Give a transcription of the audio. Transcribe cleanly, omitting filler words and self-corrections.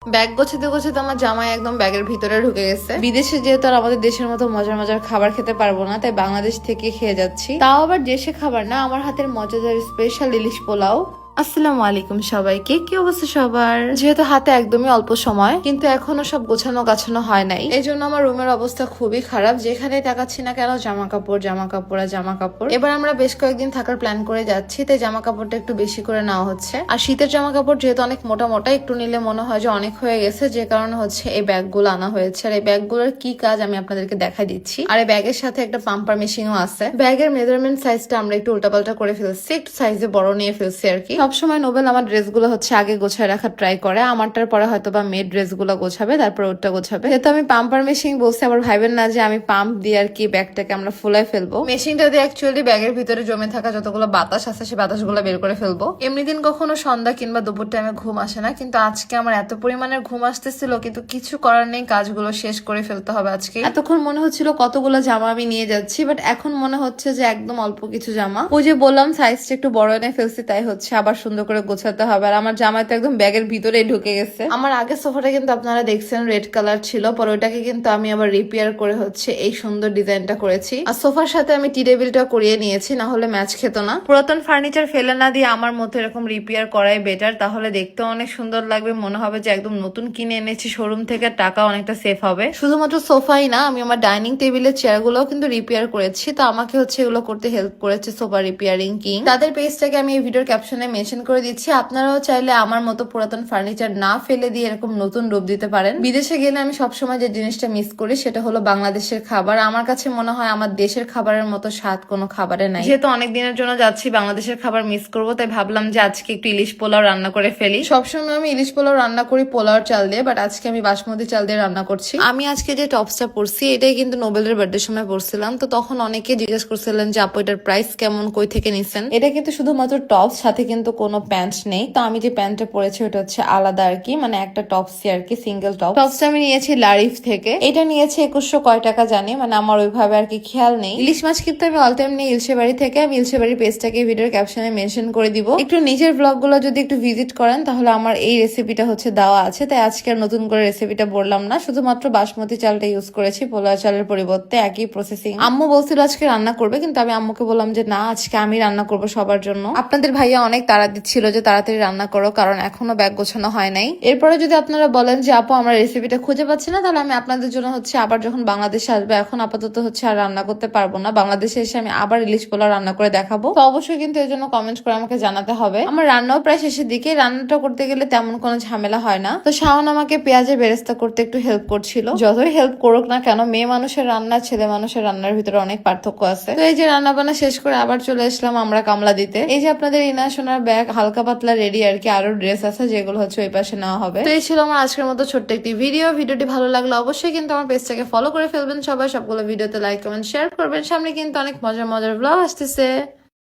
Bag গোছাতে গোছাতে আমার জামাই একদম ব্যাগের ভিতরে ঢুকে গেছে। বিদেশে যেহেতু আর আমাদের দেশের মতো মজার মজার খাবার খেতে পারবো না, তাই বাংলাদেশ থেকে খেয়ে যাচ্ছি। তাও আবার দেশে খাবার না, আমার হাতের মজাদার স্পেশাল ইলিশ পোলাও। আসসালামু আলাইকুম সবাইকে, কি অবস্থা সবার? যেহেতু হাতে একদমই অল্প সময়, কিন্তু এখনো সব গোছানো গাছানো হয় নাই, এই জন্য আমার রুমের অবস্থা খুবই খারাপ। যেখানে তাকাচ্ছি না কেন জামা কাপড় জামা কাপড় আর জামা কাপড়। এবার আমরা বেশ কয়েকদিন থাকার প্ল্যান করে যাচ্ছি, তাই জামা কাপড়টা একটু বেশি করে নেওয়া হচ্ছে। আর শীতের জামা কাপড় যেহেতু অনেক মোটা মোটা, একটু নিলে মনে হয় যে অনেক হয়ে গেছে, যে কারণে হচ্ছে এই ব্যাগগুলো আনা হয়েছে। আর এই ব্যাগগুলোর কি কাজ আমি আপনাদেরকে দেখাই দিচ্ছি। আর এই ব্যাগের সাথে একটা পাম্পার মেশিনও আছে। ব্যাগের মেজারমেন্ট সাইজটা আমরা একটু উল্টাপাল্টা করে ফেলছি, একটু সাইজে বড় নিয়ে ফেলছি আর কি। সবসময় নোবেল আমার ড্রেসগুলো হচ্ছে আগে গোছায় রাখার ট্রাই করে, আমারটার পরে হয়তো বা মেয়ের ড্রেসগুলো গোছাবে, তারপর ওরটা গোছাবে। যেহেতু আমি পাম্পার মেশিন বলছি, আবার ভাইবেন না যে আমি পাম্প দিয়ে আর কি ব্যাগটাকে আমরা ফুলাই ফেলবো। মেশিনটা দিয়ে অ্যাকচুয়ালি ব্যাগের ভিতরে জমে থাকা যতগুলো বাতাস আছে সেই বাতাসগুলো বের করে ফেলবো। এমনি দিন কখনো সন্ধ্যা কিংবা দুপুর টাইমে ঘুম আসে না, কিন্তু আজকে আমার এত পরিমাণের ঘুম আসতেছিল, কিন্তু কিছু করার নেই, কাজগুলো শেষ করে ফেলতে হবে আজকে। এতক্ষণ মনে হচ্ছিল কতগুলো জামা আমি নিয়ে যাচ্ছি, বাট এখন মনে হচ্ছে যে একদম অল্প কিছু জামা। ওই যে বললাম সাইজটা একটু বড় এনে ফেলছি, তাই হচ্ছে আবার সুন্দর করে গোছাতে হবে। আর আমার জামাই তো একদম ব্যাগের ভিতরেই ঢুকে গেছে। আমার আগের সোফাটা কিন্তু আপনারা দেখছেন রেড কালার ছিল, পরে ওটাকে কিন্তু আমি আবার রিপেয়ার করে হচ্ছে এই সুন্দর ডিজাইনটা করেছি। আর সোফার সাথে আমি টি টেবিলটা করিয়ে নিয়েছি, না হলে ম্যাচ খেত না। পুরাতন ফার্নিচার ফেলে না দিয়ে আমার মতো এরকম রিপেয়ার করাই বেটার, তাহলে দেখতেও অনেক সুন্দর লাগবে, মনে হবে যে একদম নতুন কিনে এনেছি শোরুম থেকে, টাকা অনেকটা সেফ হবে। শুধুমাত্র সোফাই না, আমি আমার ডাইনিং টেবিলের চেয়ারগুলোও কিন্তু রিপেয়ার করেছি, তো আমাকে হচ্ছে এগুলো করতে হেল্প করেছে সোফা রিপেয়ারিং কিং। তাদের পেজটাকে আমি এই ভিডিওর ক্যাপশনে মেনশন করে দিচ্ছি, আপনারাও চাইলে আমার মতো পুরাতন ফার্নিচার না ফেলে দিয়ে এরকম নতুন রূপ দিতে পারেন। বিদেশে গেলে আমি সবসময় যে জিনিসটা মিস করি সেটা হলো বাংলাদেশের খাবার। আমার কাছে মনে হয় আমার দেশের খাবারের মতো স্বাদ কোনো খাবারে নাই। যেহেতু অনেক দিনের জন্য যাচ্ছি, বাংলাদেশের খাবার মিস করবো, তাই ভাবলাম যে আজকে একটু ইলিশ পোলাও রান্না করে ফেলি। সবসময় আমি ইলিশ পোলাও রান্না করি পোলাওর চাল দিয়ে, বাট আজকে আমি বাসমতি চাল দিয়ে রান্না করছি। আমি আজকে যে টপসটা পরছি এটাই কিন্তু নোবেলের বার্থডে সময় পরছিলাম, তো তখন অনেকে জিজ্ঞেস করছিলেন যে আপু এটার প্রাইস কেমন, কই থেকে নিছেন। এটা কিন্তু শুধুমাত্র টপস, সাথে কিন্তু কোনো প্যান্ট নেই। তো আমি যে প্যান্টটা পরেছি ওটা হচ্ছে আলাদা আর কি, মানে একটা টপসি আর কি, সিঙ্গেল টপ। টপসটা আমি নিয়েছি লারিফ থেকে, এটা নিয়েছে 2100 কয় টাকা জানি, মানে আমার ওইভাবে আর কি খেয়াল নেই। ইলিশ মাছ কিন্তু আমি অল টাইম নিই ইলশেবাড়ি থেকে। আমি ইলশেবাড়ি পেজটাকে ভিডিওর ক্যাপশনে মেনশন করে দিব। একটু নিজের ব্লগ গুলো যদি একটু ভিজিট করেন তাহলে আমার এই রেসিপিটা হচ্ছে দেওয়া আছে, তাই আজকে আর নতুন করে রেসিপিটা বললাম না, শুধুমাত্র বাসমতি চালটা ইউজ করেছি পোলাও চালের পরিবর্তে, একই প্রসেসিং। আম্মু বলছিল আজকে রান্না করবে, কিন্তু আমি আম্মুকে বললাম যে না, আজকে আমি রান্না করবো সবার জন্য। আপনাদের ভাইয়া অনেক তাড়া দিচ্ছিল যে তাড়াতাড়ি রান্না করো, কারণ এখনো ব্যাগ গোছানো হয় নাই। এরপরে যদি আপনারা বলেন যে আপু আমরা রেসিপিটা খুঁজে পাচ্ছি না, তাহলে আমি আপনাদের জন্য হচ্ছে আবার যখন বাংলাদেশে আসবে, এখন আপাতত হচ্ছে আর রান্না করতে পারবো না, বাংলাদেশে এসে আমি আবার ইলিশ পোলাও রান্না করে দেখাবো। তো অবশ্যই কিন্তু এর জন্য কমেন্ট করে আমাকে জানাতে হবে। আমার রান্নাও প্রায় শেষের দিকে, রান্নাটা করতে গেলে তেমন কোনো ঝামেলা হয় না। তো শাওন আমাকে পেঁয়াজের বেরেস্তা করতে একটু হেল্প করছিল। যতই হেল্প করুক না কেন, মেয়ে মানুষের রান্না ছেলে মানুষের রান্নার ভিতরে অনেক পার্থক্য আছে। তো এই যে রান্না বান্না শেষ করে আবার চলে আসলাম আমরা কামলা দিতে। এই যে আপনাদের ইনা সোনার ব্যাগ হালকা পাতলা রেডি আর কি, আরো ড্রেস আছে যেগুলো হচ্ছে ওই পাশে নেওয়া হবে। তো এই ছিল আমার আজকের মতো ছোট্ট একটি ভিডিওটি ভালো লাগলো অবশ্যই কিন্তু আমার পেজটাকে ফলো করে ফেলবেন সবাই, সবগুলো ভিডিওতে লাইক কমেন্ট শেয়ার করবেন। সামনে কিন্তু অনেক মজার মজার ব্লগ আসতেছে।